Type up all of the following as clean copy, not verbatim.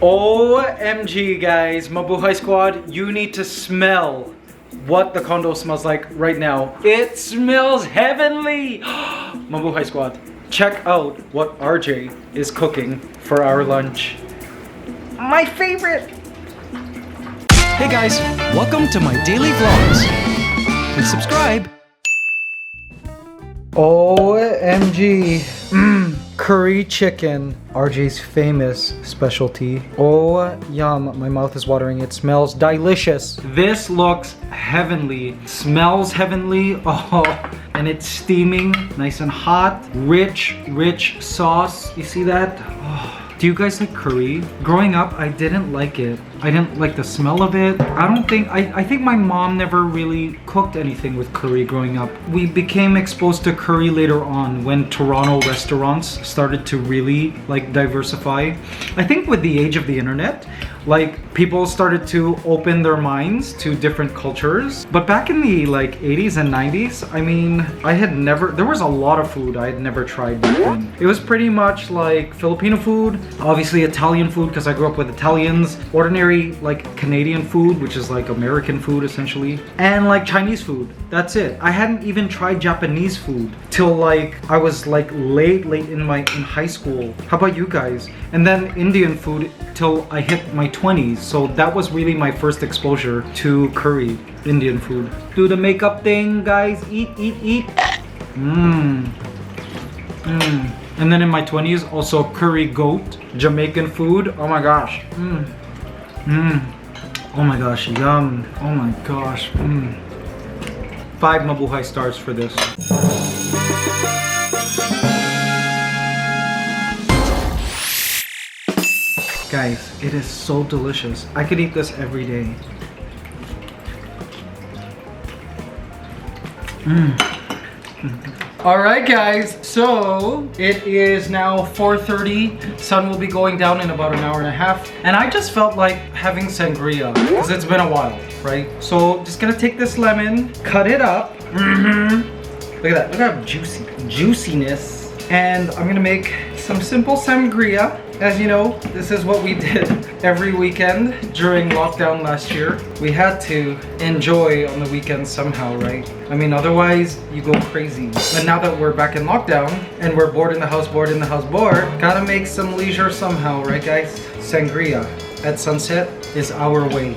OMG guys, Mabuhay Squad, you need to smell what the condo smells like right now. It smells heavenly! Mabuhay Squad, check out what RJ is cooking for our lunch. My favorite! Hey guys, welcome to my daily vlogs. Please subscribe. OMG, curry chicken, RJ's famous specialty. Oh yum, my mouth is watering. It smells delicious. This looks heavenly, smells heavenly. Oh, and it's steaming, nice and hot. Rich sauce. You see that? Oh. Do you guys like curry? Growing up, I didn't like it. I didn't like the smell of it. I think my mom never really cooked anything with curry growing up. We became exposed to curry later on when Toronto restaurants started to really like diversify. I think with the age of the internet, like people started to open their minds to different cultures. But back in the like 80s and 90s, I mean, there was a lot of food I had never tried back then. It was pretty much like Filipino food, obviously Italian food because I grew up with Italians, ordinary like Canadian food, which is like American food essentially, and like Chinese food. That's it. I hadn't even tried Japanese food till like I was like late in high school. How about you guys? And then Indian food till I hit my 20s. So that was really my first exposure to curry, Indian food. Do the makeup thing, guys. Eat. And then in my 20s, also curry goat, Jamaican food. Oh my gosh. Oh my gosh, yum. Oh my gosh. 5 Mabuhay stars for this. Guys, it is so delicious. I could eat this every day. Alright guys, so it is now 4:30. Sun will be going down in about an hour and a half. And I just felt like having sangria because it's been a while, right? So just gonna take this lemon, cut it up. Look at that, look at how juiciness. And I'm gonna make some simple sangria. As you know, this is what we did every weekend during lockdown last year. We had to enjoy on the weekends somehow, right? I mean, otherwise you go crazy. But now that we're back in lockdown and we're bored in the house, gotta make some leisure somehow, right guys? Sangria at sunset is our way.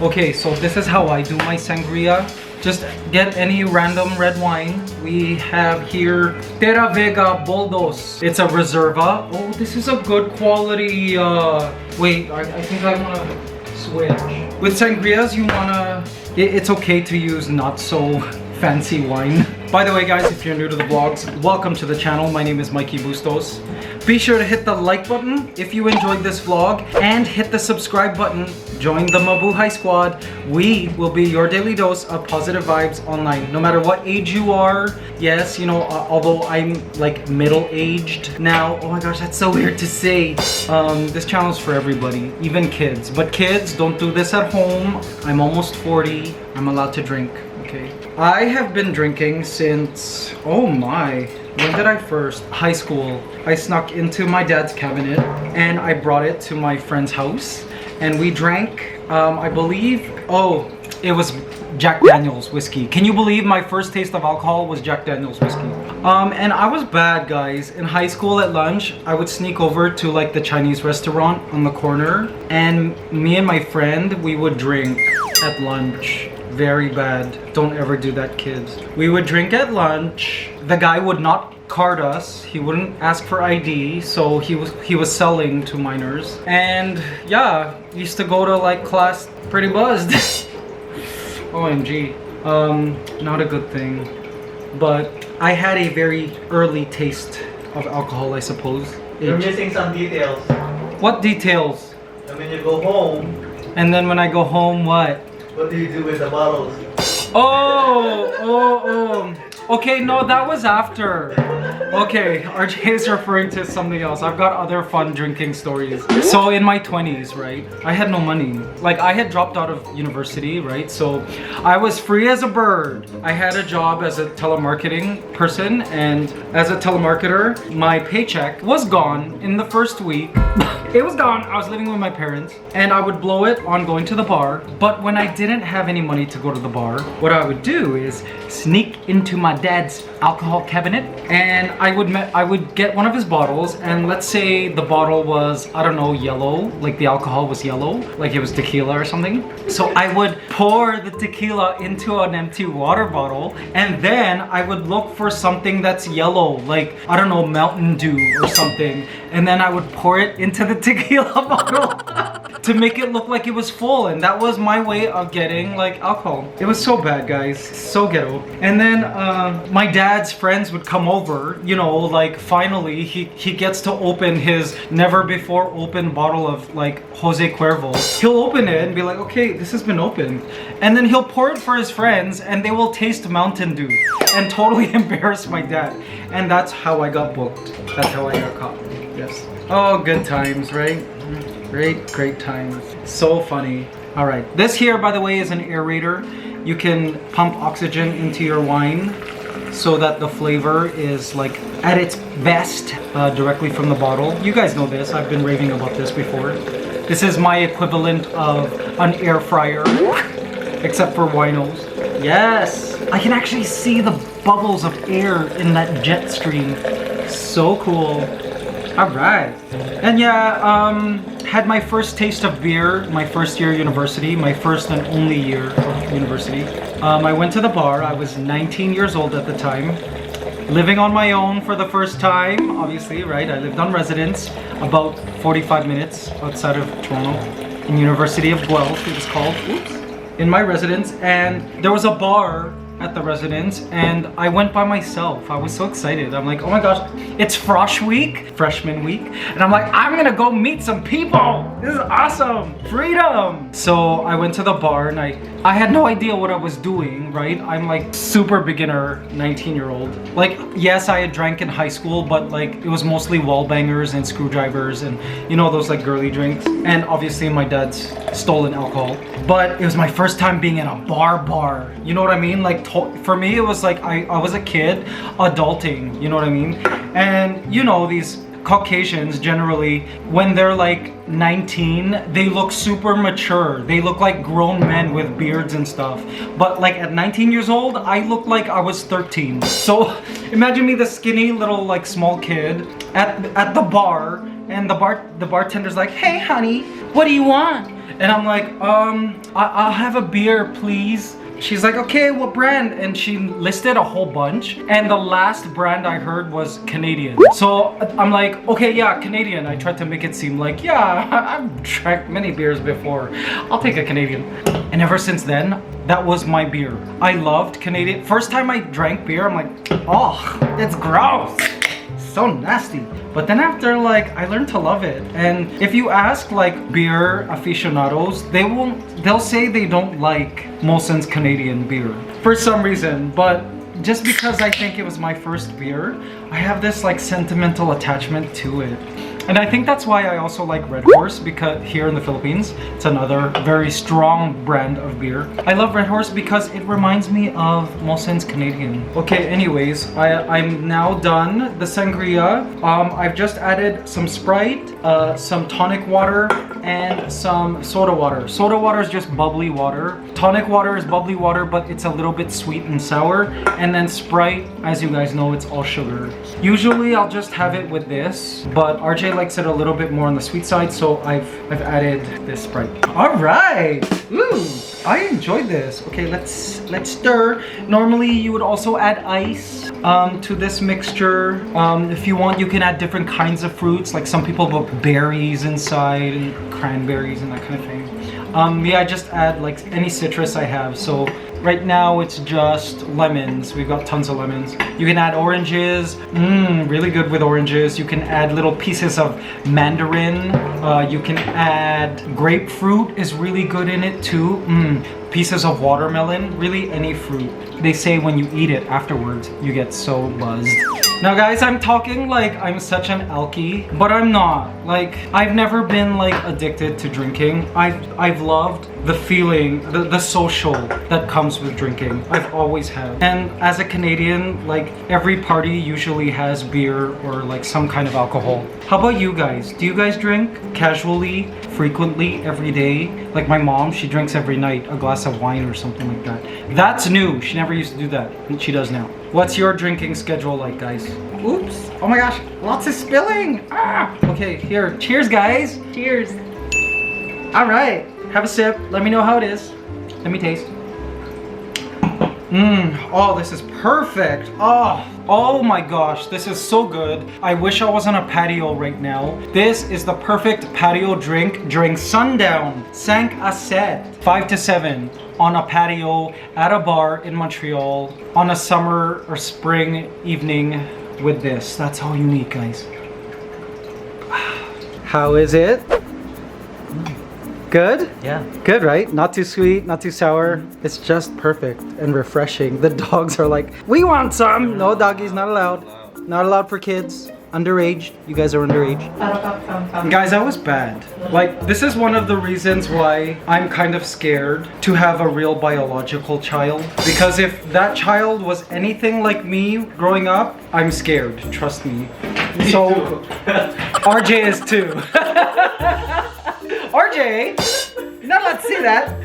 Okay, so this is how I do my sangria. Just get any random red wine. We have here Terra Vega Boldos. It's a Reserva. Oh, this is a good quality. Wait, I think I want to switch. With sangrias, you wanna. It's okay to use not so fancy wine. By the way, guys, if you're new to the vlogs, welcome to the channel. My name is Mikey Bustos. Be sure to hit the like button if you enjoyed this vlog and hit the subscribe button. Join the Mabuhay Squad. We will be your daily dose of positive vibes online. No matter what age you are. Yes, you know, although I'm like middle-aged now. Oh my gosh, that's so weird to say. This channel is for everybody, even kids. But kids, don't do this at home. I'm almost 40. I'm allowed to drink, okay? I have been drinking since, oh my, when did I first? High school. I snuck into my dad's cabinet and I brought it to my friend's house. And we drank, I believe, it was Jack Daniel's whiskey. Can you believe my first taste of alcohol was Jack Daniel's whiskey? And I was bad, guys. In high school at lunch, I would sneak over to like the Chinese restaurant on the corner. And me and my friend, we would drink at lunch. Very bad. Don't ever do that, kids. We would drink at lunch. The guy would not card us. He wouldn't ask for ID, so he was selling to minors. And yeah, used to go to like class pretty buzzed. OMG. Not a good thing. But I had a very early taste of alcohol, I suppose. You're missing some details. What details? And when you go home. And then when I go home, what? What do you do with the bottles? Oh. Okay, no, that was after. Okay, RJ is referring to something else. I've got other fun drinking stories. So in my 20s, right, I had no money. Like, I had dropped out of university, right? So I was free as a bird. I had a job as a telemarketing person, and as a telemarketer, my paycheck was gone in the first week. It was gone. I was living with my parents, and I would blow it on going to the bar. But when I didn't have any money to go to the bar, what I would do is sneak into my dad's alcohol cabinet, and I would get one of his bottles, and let's say the bottle was, I don't know, yellow, like the alcohol was yellow, like it was tequila or something. So I would pour the tequila into an empty water bottle, and then I would look for something that's yellow, like, I don't know, Mountain Dew or something, and then I would pour it into the tequila bottle to make it look like it was full, and that was my way of getting like alcohol. It was so bad, guys, so ghetto. And then my dad's friends would come over, you know, like finally he gets to open his never before opened bottle of like Jose Cuervo. He'll open it and be like, okay, this has been opened, and then he'll pour it for his friends, and they will taste Mountain Dew and totally embarrass my dad. And that's how I got booked. That's how I got caught. Yes. Oh, good times, right? Great times. So funny. All right. This here, by the way, is an aerator. You can pump oxygen into your wine so that the flavor is like at its best directly from the bottle. You guys know this. I've been raving about this before. This is my equivalent of an air fryer, except for winos. Yes. I can actually see the bubbles of air in that jet stream. So cool. All right. And yeah, had my first taste of beer my first year of university, my first and only year of university. I went to the bar. I was 19 years old at the time, living on my own for the first time, obviously, right? I lived on residence about 45 minutes outside of Toronto, in University of Guelph, it was called. Oops. In my residence, and there was a bar at the residence, and I went by myself. I was so excited. I'm like, oh my gosh, it's freshman week, and I'm like, I'm gonna go meet some people. This is awesome, freedom. So I went to the bar, and I had no idea what I was doing, right? I'm like super beginner 19-year-old. Like, yes, I had drank in high school, but like it was mostly wall bangers and screwdrivers and, you know, those like girly drinks, and obviously my dad's stolen alcohol. But it was my first time being in a bar, you know what I mean? Like, for me it was like I was a kid adulting, you know what I mean? And you know, these Caucasians generally, when they're like 19, they look super mature. They look like grown men with beards and stuff. But like at 19 years old, I looked like I was 13. So imagine me, the skinny little like small kid at the bar, and the bartender's like, hey honey, what do you want? And I'm like, I'll have a beer, please. She's like, okay, what brand? And she listed a whole bunch, and the last brand I heard was Canadian. So I'm like, okay, yeah, Canadian. I tried to make it seem like, yeah, I've drank many beers before, I'll take a Canadian. And ever since then, that was my beer. I loved Canadian. First time I drank beer, I'm like, oh, it's gross, so nasty. But then after, like, I learned to love it. And if you ask like beer aficionados, they'll say they don't like Molson's Canadian beer for some reason. But just because I think it was my first beer, I have this like sentimental attachment to it. And I think that's why I also like Red Horse, because here in the Philippines, it's another very strong brand of beer. I love Red Horse because it reminds me of Molson's Canadian. Okay, anyways, I'm now done the sangria. I've just added some Sprite, some tonic water, and some soda water. Soda water is just bubbly water. Tonic water is bubbly water, but it's a little bit sweet and sour. And then Sprite, as you guys know, it's all sugar. Usually I'll just have it with this, but RJ likes it a little bit more on the sweet side, so I've added this Sprite. All right, ooh, I enjoyed this. Okay, let's stir. Normally you would also add ice to this mixture. If you want, you can add different kinds of fruits, like some people put berries inside and cranberries and that kind of thing. Me, I just add like any citrus I have. So Right now it's just lemons. We've got tons of lemons. You can add oranges. Really good with oranges. You can add little pieces of mandarin. You can add grapefruit is really good in it too. Pieces of watermelon, really any fruit. They say when you eat it afterwards, you get so buzzed. Now guys, I'm talking like I'm such an alky, but I'm not. Like, I've never been like addicted to drinking. I've loved the feeling, the social that comes with drinking. I've always had. And as a Canadian, like every party usually has beer or like some kind of alcohol. How about you guys? Do you guys drink casually, frequently, every day? Like my mom, she drinks every night a glass of wine or something like that. That's new. She never used to do that. She does now. What's your drinking schedule like, guys? Oops. Oh my gosh. Lots of spilling. Ah. Okay, here. Cheers, guys. Cheers. All right. Have a sip. Let me know how it is. Let me taste. Oh, this is perfect. Oh my gosh, this is so good. I wish I was on a patio right now. This is the perfect patio drink during sundown. 5 à 7, 5 to 7 on a patio at a bar in Montreal on a summer or spring evening with this. That's all you need, guys. How is it? Good? Yeah. Good, right? Not too sweet, not too sour. It's just perfect and refreshing. The dogs are like, we want some. No, doggies, not allowed. Not allowed for kids. Underage. You guys are underage. Guys, that was bad. Like, this is one of the reasons why I'm kind of scared to have a real biological child. Because if that child was anything like me growing up, I'm scared. Trust me. So, RJ is too. RJ, you're not allowed to see that.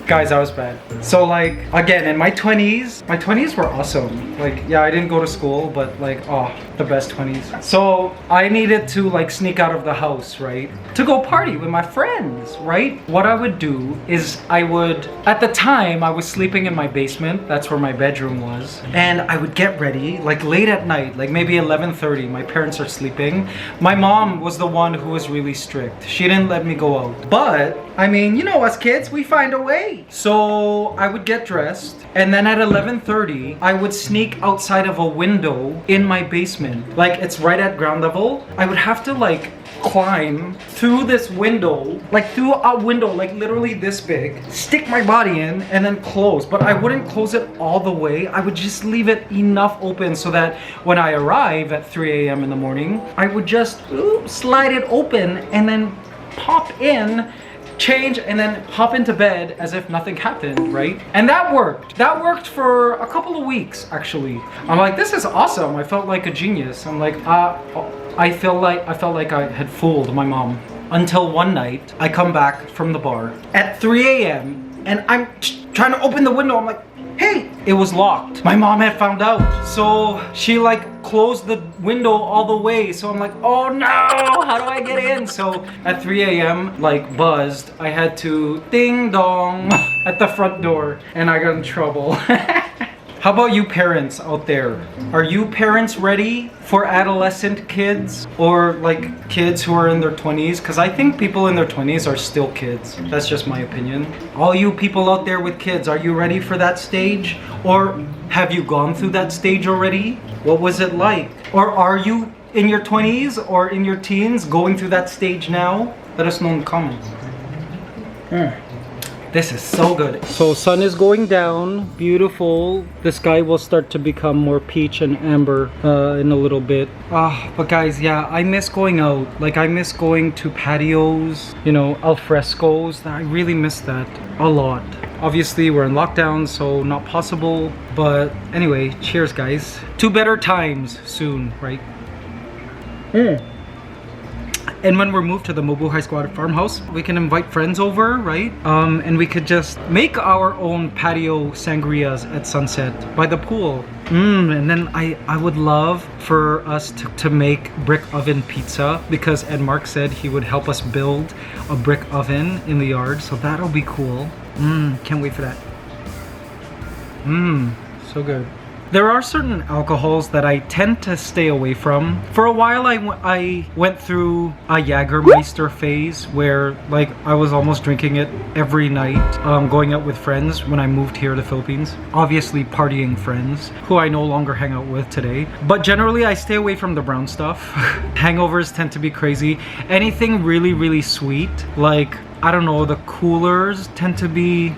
Guys, that was bad. So like, again, in my 20s were awesome. Like, yeah, I didn't go to school, but like, oh, the best 20s. So I needed to like sneak out of the house, right? To go party with my friends, right? What I would do is at the time, I was sleeping in my basement. That's where my bedroom was. And I would get ready, like late at night, like maybe 11:30. My parents are sleeping. My mom was the one who was really strict. She didn't let me go out. But, I mean, you know us kids, we find a way. So I would get dressed, and then at 11:30, I would sneak outside of a window in my basement. Like, it's right at ground level. I would have to like climb through this window, like through a window like literally this big, stick my body in, and then close. But I wouldn't close it all the way. I would just leave it enough open so that when I arrive at 3 a.m. in the morning, I would just slide it open and then pop in, change, and then hop into bed as if nothing happened, right? And that worked. That worked for a couple of weeks, actually. I'm like, this is awesome. I felt like a genius. I'm like, I felt like I had fooled my mom. Until one night, I come back from the bar at 3 a.m. and I'm trying to open the window. I'm like, hey, it was locked. My mom had found out. So she like closed the window all the way. So I'm like, oh no, how do I get in? So at 3 a.m., like buzzed, I had to ding dong at the front door and I got in trouble. How about you parents out there? Are you parents ready for adolescent kids or like kids who are in their 20s? Because I think people in their 20s are still kids. That's just my opinion. All you people out there with kids, are you ready for that stage? Or have you gone through that stage already? What was it like? Or are you in your 20s or in your teens going through that stage now? Let us know in the comments. This is so good. So sun is going down, beautiful. The sky will start to become more peach and amber in a little bit. But guys, yeah, I miss going out. Like I miss going to patios, you know, al frescos. I really miss that a lot. Obviously we're in lockdown, so not possible. But anyway, cheers guys. To better times soon, right? And when we're moved to the Mabuhay Squad farmhouse, we can invite friends over, right? And we could just make our own patio sangrias at sunset by the pool. And then I would love for us to make brick oven pizza because Ed Mark said he would help us build a brick oven in the yard. So that'll be cool. Can't wait for that. So good. There are certain alcohols that I tend to stay away from. For a while, I went through a Jägermeister phase where like I was almost drinking it every night, going out with friends when I moved here to the Philippines. Obviously partying friends who I no longer hang out with today. But generally, I stay away from the brown stuff. Hangovers tend to be crazy. Anything really, really sweet, like I don't know, the coolers tend to be,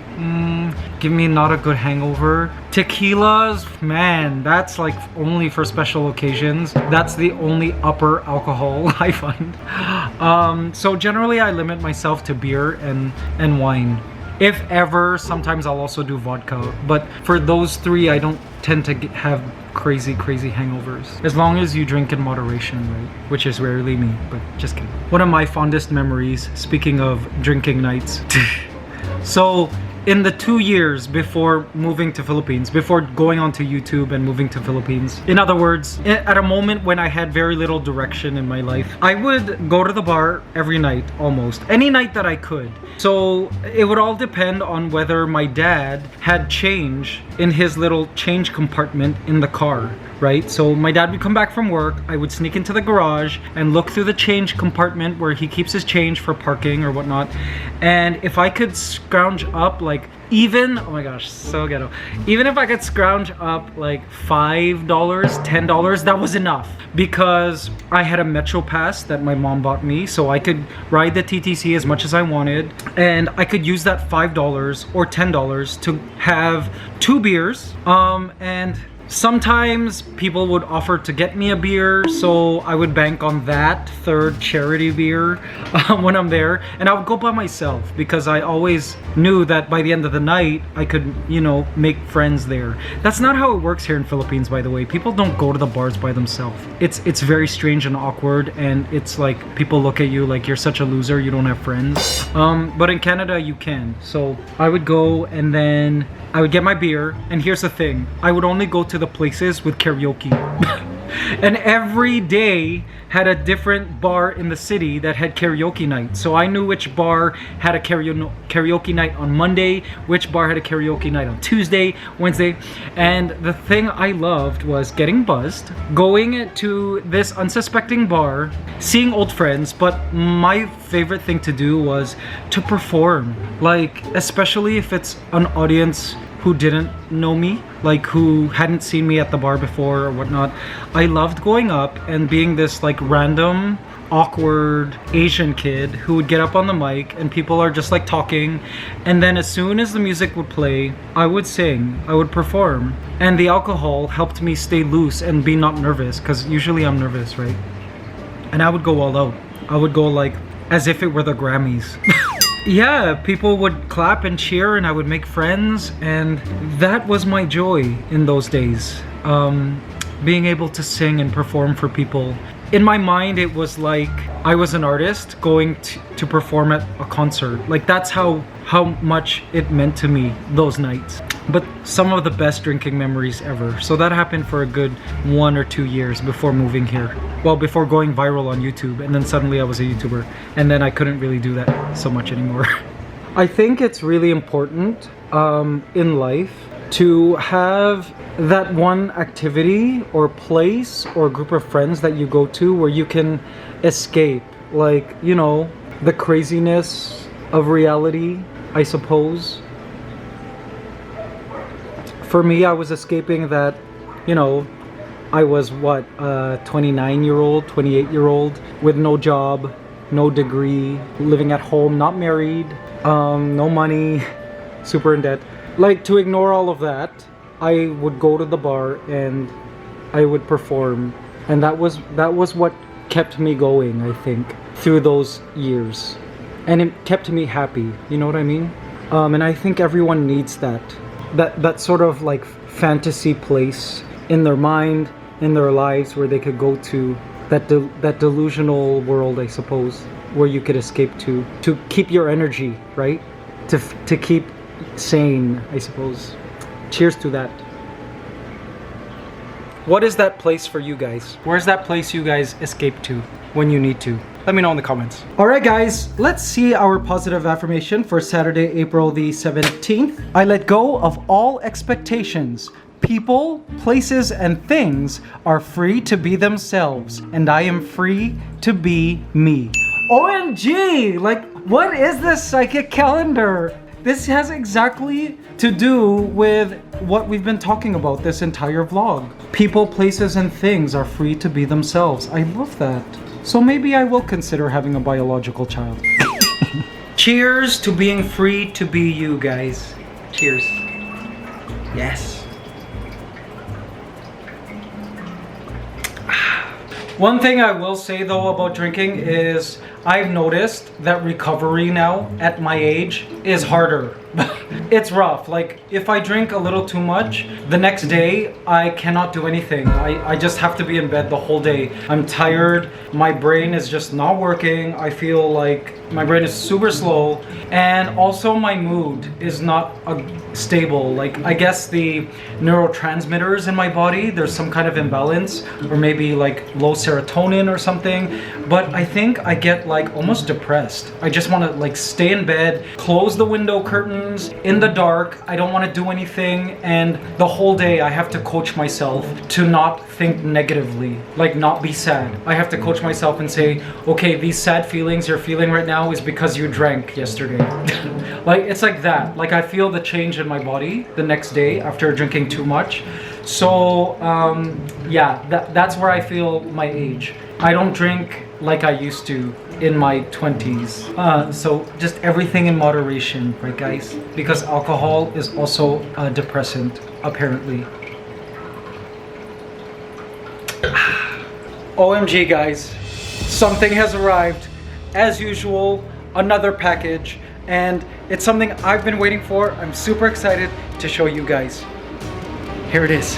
give me not a good hangover. Tequilas, man, that's like only for special occasions. That's the only upper alcohol I find. So generally I limit myself to beer and wine. If ever, sometimes I'll also do vodka. But for those three, I don't tend to have crazy hangovers. As long as you drink in moderation, right? Which is rarely me, but just kidding. One of my fondest memories, speaking of drinking nights. So in the 2 years before moving to Philippines, before going on to YouTube and moving to Philippines, in other words, at a moment when I had very little direction in my life, I would go to the bar every night, almost any night that I could. So it would all depend on whether my dad had change in his little change compartment in the car, right? So my dad would come back from work, I would sneak into the garage and look through the change compartment where he keeps his change for parking or whatnot. And if I could scrounge up like even, oh my gosh, so ghetto. Even if I could scrounge up like $5, $10, that was enough. Because I had a Metro Pass that my mom bought me, so I could ride the TTC as much as I wanted. And I could use that $5 or $10 to have 2 beers. And sometimes people would offer to get me a beer, so I would bank on that third charity beer when I'm there, and I would go by myself because I always knew that by the end of the night I could, you know, make friends there. That's not how it works here in Philippines, by the way. People don't go to the bars by themselves. It's very strange and awkward, and it's like people look at you like you're such a loser, you don't have friends. But in Canada you can. So I would go and then I would get my beer, and here's the thing, I would only go to the places with karaoke. And every day had a different bar in the city that had karaoke night. So I knew which bar had a karaoke night on Monday, which bar had a karaoke night on Tuesday, Wednesday. And the thing I loved was getting buzzed, going to this unsuspecting bar, seeing old friends, but my favorite thing to do was to perform. Like, especially if it's an audience who didn't know me, like who hadn't seen me at the bar before or whatnot. I loved going up and being this like random, awkward Asian kid who would get up on the mic and people are just like talking, and then as soon as the music would play, I would sing, I would perform. And the alcohol helped me stay loose and be not nervous, because usually I'm nervous, right? And I would go all out. I would go like as if it were the Grammys. Yeah, people would clap and cheer and I would make friends, and that was my joy in those days. Being able to sing and perform for people. In my mind, it was like I was an artist going to perform at a concert. Like, that's how much it meant to me those nights. But some of the best drinking memories ever. So that happened for a good 1 or 2 years before moving here. Well, before going viral on YouTube, and then suddenly I was a YouTuber, and then I couldn't really do that so much anymore. I think it's really important in life to have that one activity or place or group of friends that you go to where you can escape, like, you know, the craziness of reality, I suppose. For me, I was escaping that, you know, I was what, 29-year-old, 28-year-old with no job, no degree, living at home, not married, no money, super in debt. Like, to ignore all of that, I would go to the bar and I would perform, and that was what kept me going, I think, through those years, and it kept me happy. You know what I mean? And I think everyone needs that sort of like fantasy place in their mind, in their lives, where they could go to, that delusional world, I suppose, where you could escape to keep your energy, right? To keep sane, I suppose. Cheers to that. What is that place for you guys? Where's that place you guys escape to when you need to? Let me know in the comments. Alright guys, let's see our positive affirmation for Saturday, April the 17th. I let go of all expectations, People, places, and things are free to be themselves, and I am free to be me. OMG! Like, what is this psychic calendar? This has exactly to do with what we've been talking about this entire vlog. People, places, and things are free to be themselves. I love that. So maybe I will consider having a biological child. Cheers to being free to be you, guys. Cheers. Yes. One thing I will say though about drinking is I've noticed that recovery now at my age is harder. It's rough. Like if I drink a little too much, the next day I cannot do anything. I just have to be in bed the whole day. I'm tired. My brain is just not working. I feel like my brain is super slow, and also my mood is not stable. Like I guess the neurotransmitters in my body, there's some kind of imbalance, or maybe like low serotonin or something. But I think I get like almost depressed. I just want to like stay in bed, close the window curtains in the dark. I don't want to do anything, and the whole day I have to coach myself to not think negatively, like not be sad. I have to coach myself and say, okay, these sad feelings you're feeling right now is because you drank yesterday. Like it's like that. Like I feel the change in my body the next day after drinking too much. So yeah, that's where I feel my age. I don't drink like I used to in my 20s. So just everything in moderation, right guys? Because alcohol is also a depressant, apparently. OMG guys, something has arrived. As usual, another package, and it's something I've been waiting for. I'm super excited to show you guys. Here it is.